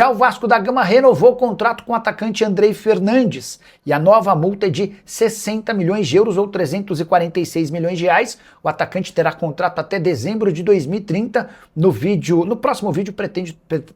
Já o Vasco da Gama renovou o contrato com o atacante Andrei Fernandes e a nova multa é de 60 milhões de euros ou 346 milhões de reais. O atacante terá contrato até dezembro de 2030. No próximo vídeo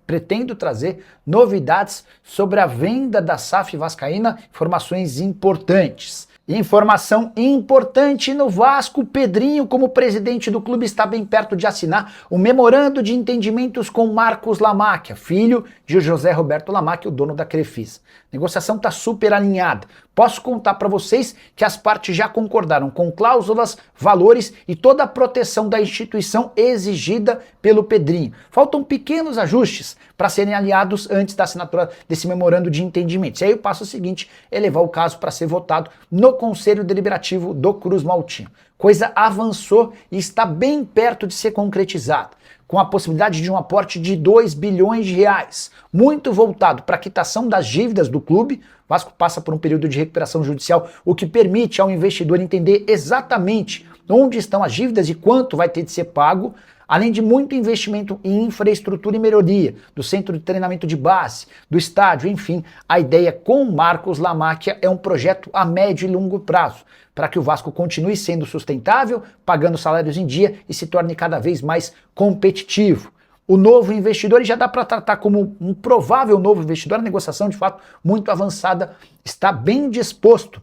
pretendo trazer novidades sobre a venda da SAF vascaína, informações importantes. Informação importante no Vasco, Pedrinho, como presidente do clube, está bem perto de assinar um memorando de entendimentos com Marcos Lamacchia, filho de José Roberto Lamacchia, o dono da Crefisa. A negociação está super alinhada. Posso contar para vocês que as partes já concordaram com cláusulas, valores e toda a proteção da instituição exigida pelo Pedrinho. Faltam pequenos ajustes para serem alinhados antes da assinatura desse memorando de entendimentos. E aí o passo seguinte é levar o caso para ser votado no Conselho Deliberativo do Cruz Maltino. Coisa avançou e está bem perto de ser concretizada, com a possibilidade de um aporte de 2 bilhões de reais, muito voltado para a quitação das dívidas do clube. O Vasco passa por um período de recuperação judicial, o que permite ao investidor entender exatamente onde estão as dívidas e quanto vai ter de ser pago, além de muito investimento em infraestrutura e melhoria do centro de treinamento de base, do estádio, enfim. A ideia com Marcos Lamacchia é um projeto a médio e longo prazo, para que o Vasco continue sendo sustentável, pagando salários em dia e se torne cada vez mais competitivo. O novo investidor, e já dá para tratar como um provável novo investidor, a negociação de fato muito avançada, está bem disposto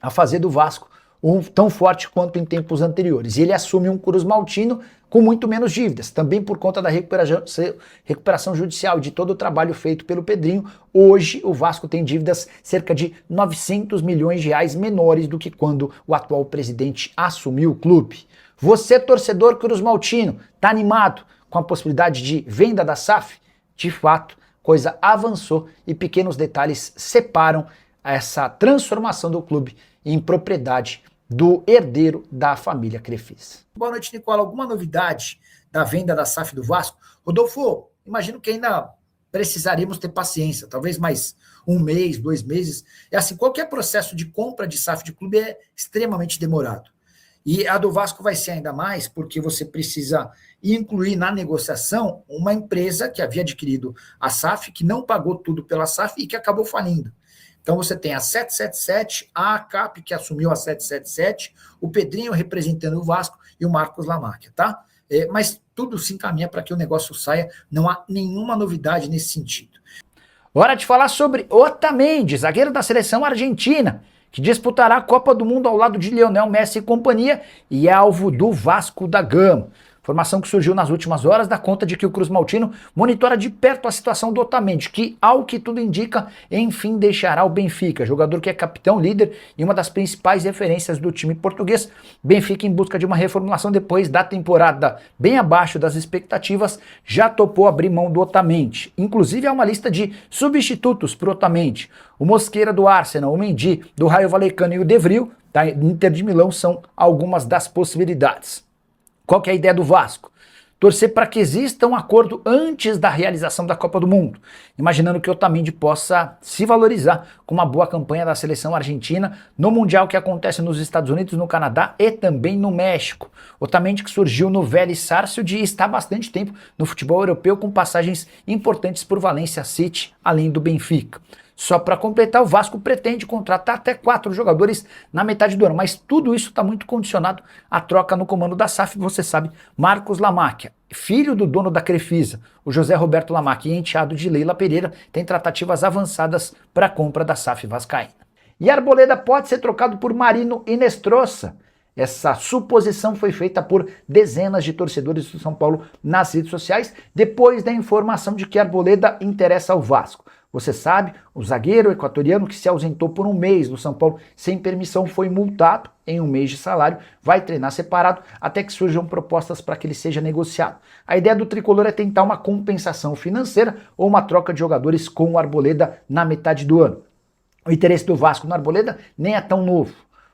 a fazer do Vasco tão forte quanto em tempos anteriores. E ele assume um Cruz Maltino com muito menos dívidas, também por conta da recuperação judicial, de todo o trabalho feito pelo Pedrinho. Hoje o Vasco tem dívidas cerca de 900 milhões de reais menores do que quando o atual presidente assumiu o clube. Você, torcedor Cruz Maltino, está animado com a possibilidade de venda da SAF? De fato, coisa avançou e pequenos detalhes separam essa transformação do clube em propriedade do herdeiro da família Crefisa. Boa noite, Nicola. Alguma novidade da venda da SAF do Vasco? Rodolfo, imagino que ainda precisaremos ter paciência, talvez mais um mês, 2 meses. É assim, qualquer processo de compra de SAF de clube é extremamente demorado. E a do Vasco vai ser ainda mais porque você precisa incluir na negociação uma empresa que havia adquirido a SAF, que não pagou tudo pela SAF e que acabou falindo. Então você tem a 777, a ACAP, que assumiu a 777, o Pedrinho representando o Vasco e o Marcos Lamacchia, tá? Mas tudo se encaminha para que o negócio saia, não há nenhuma novidade nesse sentido. Hora de falar sobre Otamendi, zagueiro da seleção argentina, que disputará a Copa do Mundo ao lado de Lionel Messi e companhia e é alvo do Vasco da Gama. Informação que surgiu nas últimas horas dá conta de que o Cruz Maltino monitora de perto a situação do Otamendi, que, ao que tudo indica, enfim deixará o Benfica, jogador que é capitão, líder e uma das principais referências do time português. Benfica, em busca de uma reformulação depois da temporada bem abaixo das expectativas, já topou abrir mão do Otamendi. Inclusive há uma lista de substitutos para o Otamendi. O Mosquera do Arsenal, o Mendy do Raio Vallecano e o De Vrij da Inter de Milão são algumas das possibilidades. Qual que é a ideia do Vasco? Torcer para que exista um acordo antes da realização da Copa do Mundo, imaginando que o Otamendi possa se valorizar com uma boa campanha da seleção argentina no Mundial que acontece nos Estados Unidos, no Canadá e também no México. Otamendi que surgiu no Vélez Sarsfield e está há bastante tempo no futebol europeu com passagens importantes por Valencia City, além do Benfica. Só para completar, o Vasco pretende contratar até 4 jogadores na metade do ano, mas tudo isso está muito condicionado à troca no comando da SAF, você sabe, Marcos Lamacchia, filho do dono da Crefisa, o José Roberto Lamacchia, e enteado de Leila Pereira, tem tratativas avançadas para a compra da SAF vascaína. E Arboleda pode ser trocado por Marino Inestrosa. Essa suposição foi feita por dezenas de torcedores do São Paulo nas redes sociais, depois da informação de que Arboleda interessa ao Vasco. Você sabe, o zagueiro equatoriano que se ausentou por um mês do São Paulo sem permissão foi multado em 1 mês de salário, vai treinar separado até que surjam propostas para que ele seja negociado. A ideia do tricolor é tentar uma compensação financeira ou uma troca de jogadores com o Arboleda na metade do ano. O interesse do Vasco no Arboleda nem é tão novo.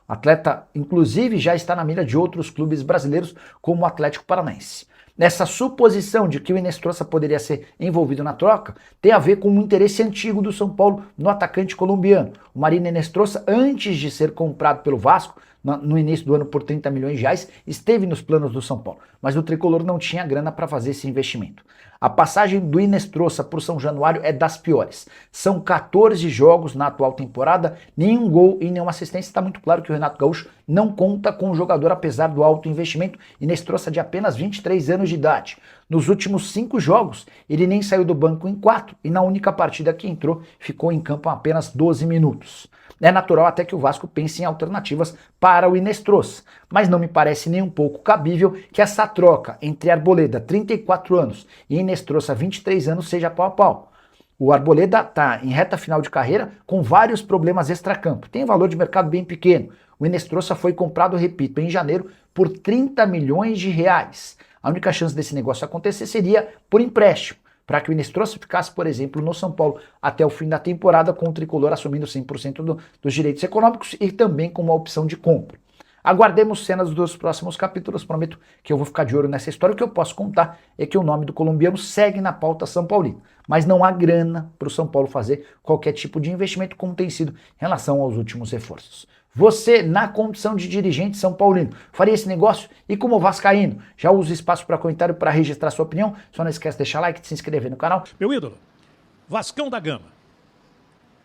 O atleta, inclusive, já está na mira de outros clubes brasileiros, como o Atlético Paranaense. Essa suposição de que o Inestrosa poderia ser envolvido na troca tem a ver com um interesse antigo do São Paulo no atacante colombiano. O Marino Inestrosa, antes de ser comprado pelo Vasco, no início do ano por 30 milhões de reais, esteve nos planos do São Paulo, mas o tricolor não tinha grana para fazer esse investimento. A passagem do Inestrosa por São Januário é das piores. São 14 jogos na atual temporada, nenhum gol e nenhuma assistência. Está muito claro que o Renato Gaúcho não conta com o jogador, apesar do alto investimento. Inestrosa de apenas 23 anos de idade. Nos últimos 5 jogos, ele nem saiu do banco em 4 e na única partida que entrou, ficou em campo apenas 12 minutos. É natural até que o Vasco pense em alternativas para o Inestrosa, mas não me parece nem um pouco cabível que essa troca entre Arboleda, 34 anos, e Inestrosa, 23 anos, seja pau a pau. O Arboleda está em reta final de carreira com vários problemas extracampo, tem valor de mercado bem pequeno. O Inestrosa foi comprado, repito, em janeiro por 30 milhões de reais. A única chance desse negócio acontecer seria por empréstimo, para que o Inestrosa ficasse, por exemplo, no São Paulo até o fim da temporada, com o Tricolor assumindo 100% dos direitos econômicos e também com uma opção de compra. Aguardemos cenas dos próximos capítulos, prometo que eu vou ficar de olho nessa história. O que eu posso contar é que o nome do colombiano segue na pauta São Paulino, mas não há grana para o São Paulo fazer qualquer tipo de investimento como tem sido em relação aos últimos reforços. Você, na condição de dirigente São Paulino, faria esse negócio? E como vascaíno, já usa o espaço para comentário para registrar sua opinião? Só não esquece de deixar like e de se inscrever no canal. Meu ídolo, Vascão da Gama.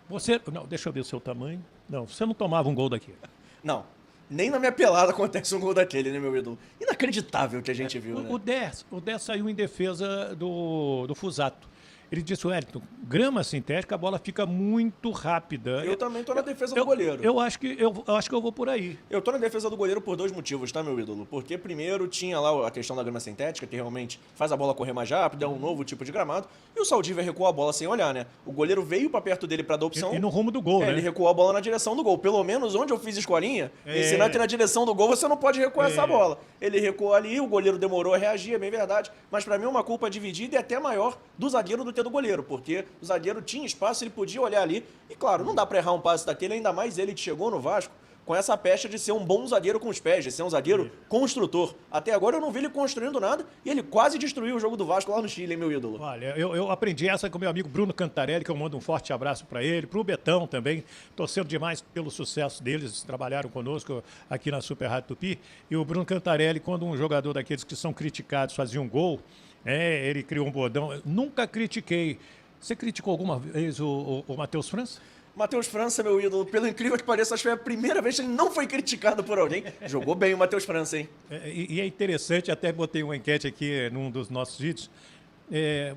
Você... Não, deixa eu ver o seu tamanho. Não, você não tomava um gol daqui. Não. Nem na minha pelada acontece um gol daquele, né, meu ídolo? Inacreditável que a gente viu, né? O 10 saiu em defesa do Fusato. Ele disse, Wellington, grama sintética, a bola fica muito rápida. Eu também tô na defesa do goleiro. Eu acho que eu vou por aí. Eu tô na defesa do goleiro por 2 motivos, tá, meu ídolo? Porque primeiro tinha lá a questão da grama sintética, que realmente faz a bola correr mais rápido, é um novo tipo de gramado. E o Saldívar recuou a bola sem olhar, né? O goleiro veio pra perto dele pra dar opção. E no rumo do gol, né? Ele recuou a bola na direção do gol. Pelo menos onde eu fiz escolinha, ensinando que na direção do gol você não pode recuar essa bola. Ele recuou ali, o goleiro demorou a reagir, é bem verdade. Mas pra mim é uma culpa dividida e até maior do zagueiro do que do goleiro, porque o zagueiro tinha espaço, ele podia olhar ali. E claro, não dá pra errar um passe daquele, ainda mais ele que chegou no Vasco com essa pecha de ser um bom zagueiro com os pés, de ser um zagueiro construtor. Até agora eu não vi ele construindo nada e ele quase destruiu o jogo do Vasco lá no Chile, hein, meu ídolo? Olha, eu aprendi essa com meu amigo Bruno Cantarelli, que eu mando um forte abraço para ele, pro Betão também, torcendo demais pelo sucesso deles, trabalharam conosco aqui na Super Rádio Tupi. E o Bruno Cantarelli, quando um jogador daqueles que são criticados fazia um gol, ele criou um bordão. Eu nunca critiquei. Você criticou alguma vez o Matheus França? Matheus França, meu ídolo, pelo incrível que pareça, acho que foi a primeira vez que ele não foi criticado por alguém. Jogou bem o Matheus França, hein? E é interessante, até botei uma enquete aqui num dos nossos vídeos.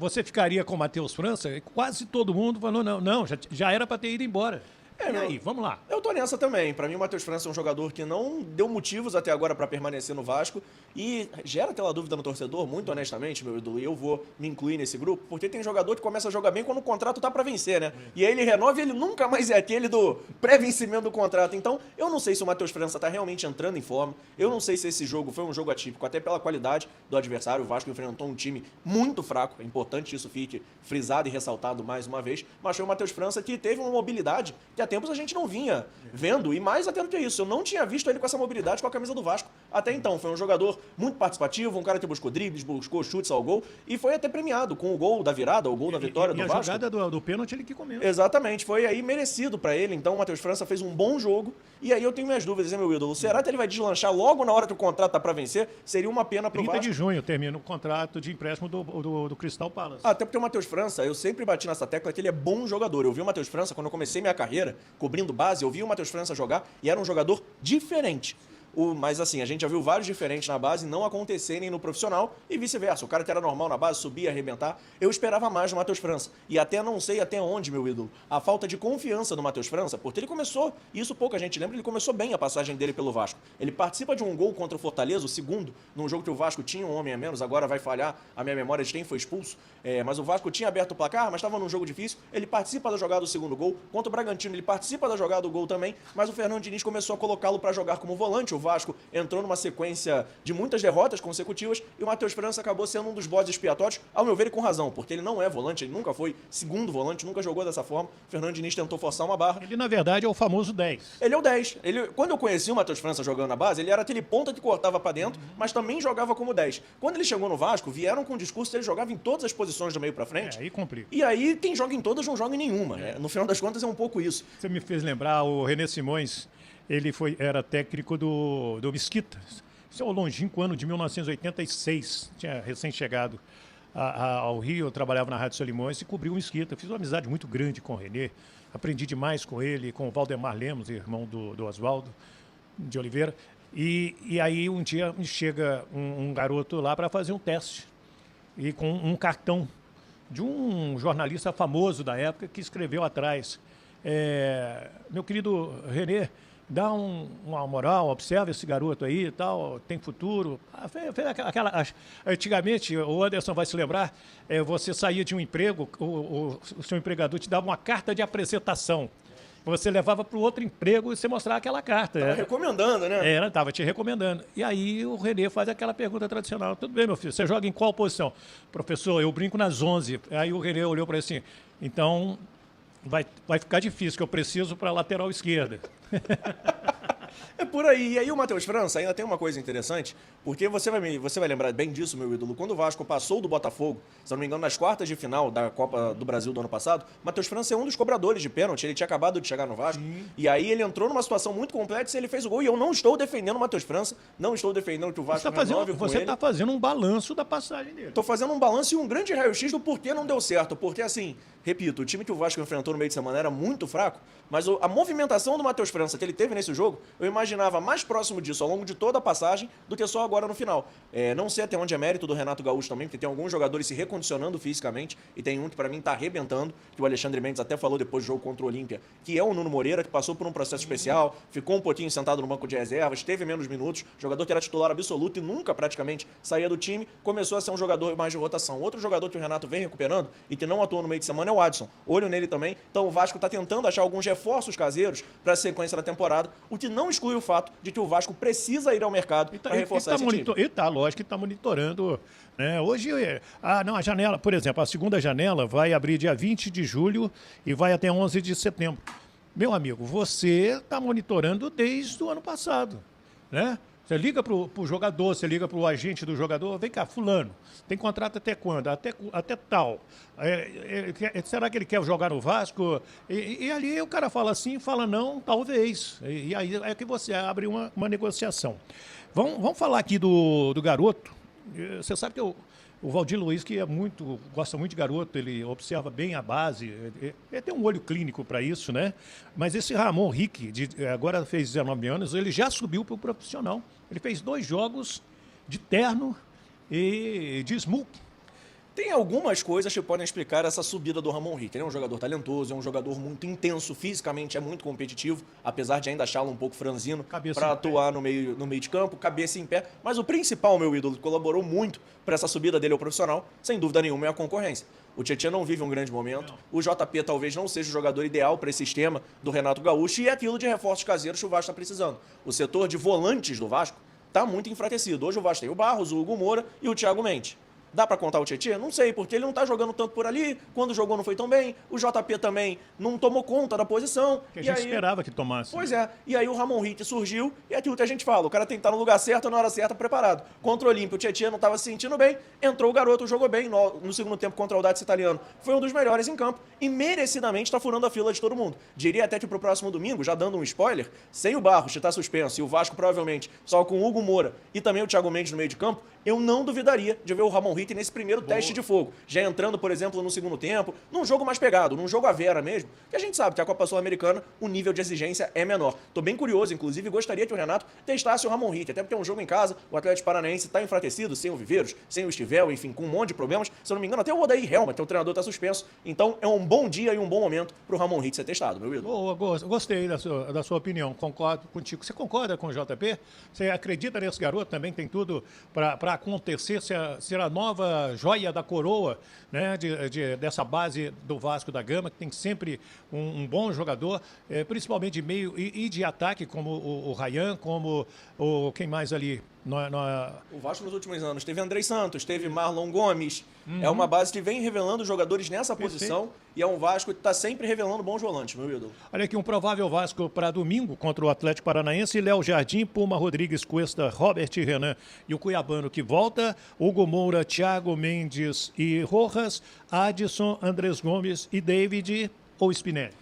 Você ficaria com o Matheus França? Quase todo mundo falou, não, já era para ter ido embora. E aí, vamos lá. Eu tô nessa também. Pra mim, o Matheus França é um jogador que não deu motivos até agora pra permanecer no Vasco e gera aquela dúvida no torcedor, muito honestamente, meu ídolo, e eu vou me incluir nesse grupo, porque tem jogador que começa a jogar bem quando o contrato tá pra vencer, né? E aí ele renova e ele nunca mais é aquele do pré-vencimento do contrato. Então, eu não sei se o Matheus França tá realmente entrando em forma, eu não sei se esse jogo foi um jogo atípico, até pela qualidade do adversário. O Vasco enfrentou um time muito fraco, é importante isso fique frisado e ressaltado mais uma vez, mas foi o Matheus França que teve uma mobilidade que há tempos a gente não vinha vendo, e mais até do que isso, eu não tinha visto ele com essa mobilidade com a camisa do Vasco até então. Foi um jogador muito participativo, um cara que buscou dribles, buscou chutes ao gol e foi até premiado com o gol da virada, o gol da vitória do Vasco. E a jogada do pênalti ele que comeu. Exatamente, foi aí merecido pra ele. Então o Matheus França fez um bom jogo e aí eu tenho minhas dúvidas, hein, meu ídolo? Será que ele vai deslanchar logo na hora que o contrato tá pra vencer? Seria uma pena pro 30 Vasco. de junho termina o contrato de empréstimo do Crystal Palace. Até porque o Matheus França, eu sempre bati nessa tecla que ele é bom jogador. Eu vi o Matheus França quando eu comecei minha carreira cobrindo base, eu vi o Matheus França jogar e era um jogador diferente. Mas assim, a gente já viu vários diferentes na base não acontecerem no profissional e vice-versa. O cara que era normal na base, subia, arrebentar. Eu esperava mais do Matheus França. E até não sei até onde, meu ídolo, a falta de confiança do Matheus França, porque ele começou, isso pouca gente lembra, ele começou bem a passagem dele pelo Vasco. Ele participa de um gol contra o Fortaleza, o segundo, num jogo que o Vasco tinha um homem a menos, agora vai falhar a minha memória de quem foi expulso. Mas o Vasco tinha aberto o placar, mas estava num jogo difícil. Ele participa da jogada do segundo gol. Contra o Bragantino, ele participa da jogada do gol também, mas o Fernando Diniz começou a colocá-lo para jogar como volante. O Vasco entrou numa sequência de muitas derrotas consecutivas e o Matheus França acabou sendo um dos bodes expiatórios, ao meu ver, e com razão, porque ele não é volante, ele nunca foi segundo volante, nunca jogou dessa forma. O Fernando Diniz tentou forçar uma barra. Ele, na verdade, é o famoso 10. Ele é o 10. Quando eu conheci o Matheus França jogando na base, ele era aquele ponta que cortava para dentro, mas também jogava como 10. Quando ele chegou no Vasco, vieram com o discurso que ele jogava em todas as posições do meio para frente. Aí complica. E aí, quem joga em todas não joga em nenhuma. No final das contas, é um pouco isso. Você me fez lembrar, o René Simões, ele era técnico do Mesquita. Isso é o longínquo ano de 1986, tinha recém-chegado ao Rio, eu trabalhava na Rádio Solimões e cobri o Mesquita. Fiz uma amizade muito grande com o Renê, aprendi demais com ele, com o Valdemar Lemos, irmão do Oswaldo de Oliveira. E aí um dia me chega um garoto lá para fazer um teste, e com um cartão de um jornalista famoso da época que escreveu atrás: meu querido Renê, dá uma moral, observa esse garoto aí e tal, tem futuro. Fez antigamente, o Anderson vai se lembrar, você saía de um emprego, o seu empregador te dava uma carta de apresentação. Você levava para o outro emprego e você mostrava aquela carta. Tava recomendando, né? Estava te recomendando. E aí o Renê faz aquela pergunta tradicional: tudo bem, meu filho, você joga em qual posição? Professor, eu brinco nas 11. Aí o Renê olhou para ele assim: então vai ficar difícil, que eu preciso para a lateral esquerda. É por aí. E aí o Matheus França ainda tem uma coisa interessante, porque você vai lembrar bem disso, meu ídolo. Quando o Vasco passou do Botafogo, se eu não me engano, nas quartas de final da Copa do Brasil do ano passado, Matheus França é um dos cobradores de pênalti. Ele tinha acabado de chegar no Vasco. Sim. E aí ele entrou numa situação muito complexa e ele fez o gol. E eu não estou defendendo o Matheus França, não estou defendendo que o Vasco renove com ele. Você está fazendo um balanço da passagem dele. Estou fazendo um balanço e um grande raio-x do porquê não deu certo. Porque, assim, repito, o time que o Vasco enfrentou no meio de semana era muito fraco, mas a movimentação do Matheus França que ele teve nesse jogo, eu imaginava mais próximo disso ao longo de toda a passagem do que só agora no final. Não sei até onde é mérito do Renato Gaúcho também, porque tem alguns jogadores se recondicionando fisicamente, e tem um que para mim tá arrebentando, que o Alexandre Mendes até falou depois do jogo contra o Olímpia, que é o Nuno Moreira, que passou por um processo especial, ficou um pouquinho sentado no banco de reservas, teve menos minutos, jogador que era titular absoluto e nunca praticamente saía do time, começou a ser um jogador mais de rotação. Outro jogador que o Renato vem recuperando e que não atuou no meio de semana é o Adson. Olho nele também. Então o Vasco está tentando achar alguns reforços caseiros para a sequência da temporada, o que não exclui o fato de que o Vasco precisa ir ao mercado para reforçar esse time. E tá, lógico que está monitorando. Né? Hoje, a janela, por exemplo, a segunda janela vai abrir dia 20 de julho e vai até 11 de setembro. Meu amigo, você está monitorando desde o ano passado, né? Você liga para o jogador, você liga para o agente do jogador: vem cá, fulano, tem contrato até quando? Até tal. Será que ele quer jogar no Vasco? E ali o cara fala sim, fala não, talvez. E aí é que você abre uma negociação. Vamos falar aqui do garoto. Você sabe que o Valdir Luiz, que gosta muito de garoto, ele observa bem a base, ele tem um olho clínico para isso, né? Mas esse Ramon Rick, agora fez 19 anos, ele já subiu para o profissional. Ele fez 2 jogos de terno e de smoke. Tem algumas coisas que podem explicar essa subida do Ramon Rick. Ele é um jogador talentoso, é um jogador muito intenso, fisicamente é muito competitivo, apesar de ainda achá-lo um pouco franzino para atuar no meio de campo, cabeça em pé. Mas o principal, meu ídolo, que colaborou muito para essa subida dele ao profissional, sem dúvida nenhuma, é a concorrência. O Tietchan não vive um grande momento, o JP talvez não seja o jogador ideal para esse esquema do Renato Gaúcho, e é aquilo de reforços caseiros que o Vasco está precisando. O setor de volantes do Vasco está muito enfraquecido. Hoje o Vasco tem o Barros, o Hugo Moura e o Thiago Mendes. Dá pra contar o Tietchan? Não sei, porque ele não tá jogando tanto por ali, quando jogou não foi tão bem, o JP também não tomou conta da posição. Que a gente esperava que tomasse. Pois é, e aí o Ramon Rick surgiu, e é aquilo que a gente fala, o cara tem que estar no lugar certo, na hora certa, preparado. Contra o Olímpia, o Tietchan não tava se sentindo bem, entrou o garoto, jogou bem no segundo tempo contra o Audax Italiano. Foi um dos melhores em campo, e merecidamente tá furando a fila de todo mundo. Diria até que pro próximo domingo, já dando um spoiler, sem o Barros, que tá suspenso, e o Vasco provavelmente só com o Hugo Moura e também o Thiago Mendes no meio de campo, eu não duvidaria de ver o Ramon Rick nesse primeiro teste de fogo. Já entrando, por exemplo, no segundo tempo, num jogo mais pegado, num jogo à vera mesmo, que a gente sabe que a Copa Sul-Americana, o nível de exigência é menor. Tô bem curioso, inclusive, gostaria que o Renato testasse o Ramon Rick, até porque é um jogo em casa, o Atlético Paranaense tá enfraquecido, sem o Viveiros, sem o Estivel, enfim, com um monte de problemas. Se eu não me engano, até o Odair Helma, que é o treinador, tá suspenso. Então, é um bom dia e um bom momento pro Ramon Rick ser testado, meu ídolo. Gostei da sua opinião, concordo contigo. Você concorda com o JP? Você acredita nesse garoto também? Tem tudo para acontecer, ser a nova joia da coroa, né, dessa base do Vasco da Gama, que tem sempre um bom jogador, principalmente de meio e de ataque, como o Ryan, como quem mais ali? O Vasco nos últimos anos teve Andrei Santos, teve Marlon Gomes. É uma base que vem revelando jogadores nessa posição e é um Vasco que está sempre revelando bons volantes, meu ídolo. Olha aqui, um provável Vasco para domingo contra o Atlético Paranaense: Léo Jardim, Puma Rodrigues, Cuesta, Robert Renan e o Cuiabano que volta, Hugo Moura, Thiago Mendes e Rojas, Adson, Andrés Gomes e David ou Spinelli.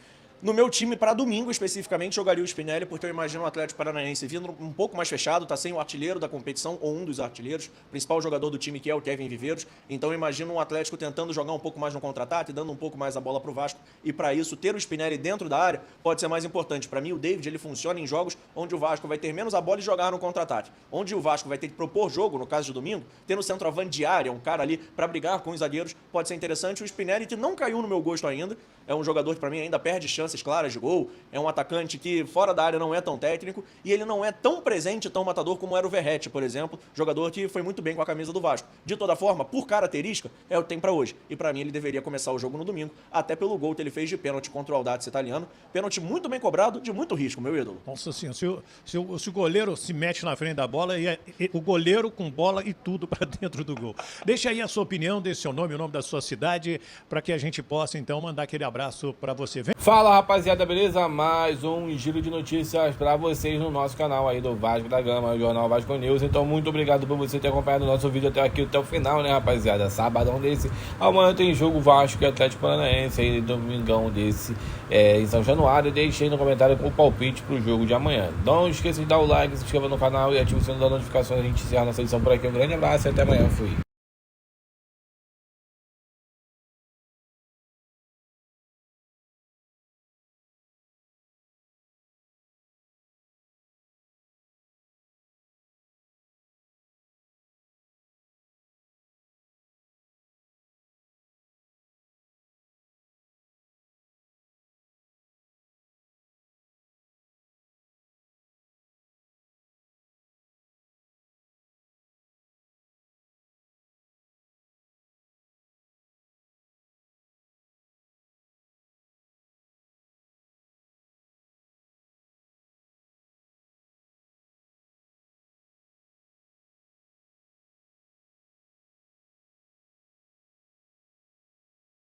No meu time, para domingo especificamente, jogaria o Spinelli, porque eu imagino o Atlético Paranaense vindo um pouco mais fechado, tá sem o artilheiro da competição, ou um dos artilheiros, o principal jogador do time, que é o Kevin Viveiros. Então eu imagino um Atlético tentando jogar um pouco mais no contra-ataque, dando um pouco mais a bola pro Vasco, e para isso ter o Spinelli dentro da área pode ser mais importante. Para mim, o David ele funciona em jogos onde o Vasco vai ter menos a bola e jogar no contra-ataque. Onde o Vasco vai ter que propor jogo, no caso de domingo, tendo centroavante de área, um cara ali para brigar com os zagueiros, pode ser interessante. O Spinelli, que não caiu no meu gosto ainda, é um jogador que para mim ainda perde chances claras de gol, é um atacante que fora da área não é tão técnico e ele não é tão presente, tão matador como era o Verratti, por exemplo, jogador que foi muito bem com a camisa do Vasco. De toda forma, por característica, é o que tem para hoje. E para mim ele deveria começar o jogo no domingo, até pelo gol que ele fez de pênalti contra o Audax italiano. Pênalti muito bem cobrado, de muito risco, meu ídolo. Nossa senhora, se o goleiro se mete na frente da bola, e o goleiro com bola e tudo para dentro do gol. Deixa aí a sua opinião, deixe seu nome, o nome da sua cidade, para que a gente possa então mandar aquele abraço para você. Vem. Fala, rapaziada, beleza? Mais um giro de notícias para vocês no nosso canal aí do Vasco da Gama, o Jornal Vasco News. Então, muito obrigado por você ter acompanhado o nosso vídeo até aqui, até o final, né, rapaziada? Sabadão desse. Amanhã tem jogo Vasco e Atlético Paranaense aí, domingão desse em São Januário. Deixei no comentário o palpite pro jogo de amanhã. Não esqueça de dar o like, se inscreva no canal e ative o sininho das notificações. A gente encerra nossa edição por aqui. Um grande abraço e até amanhã. Fui.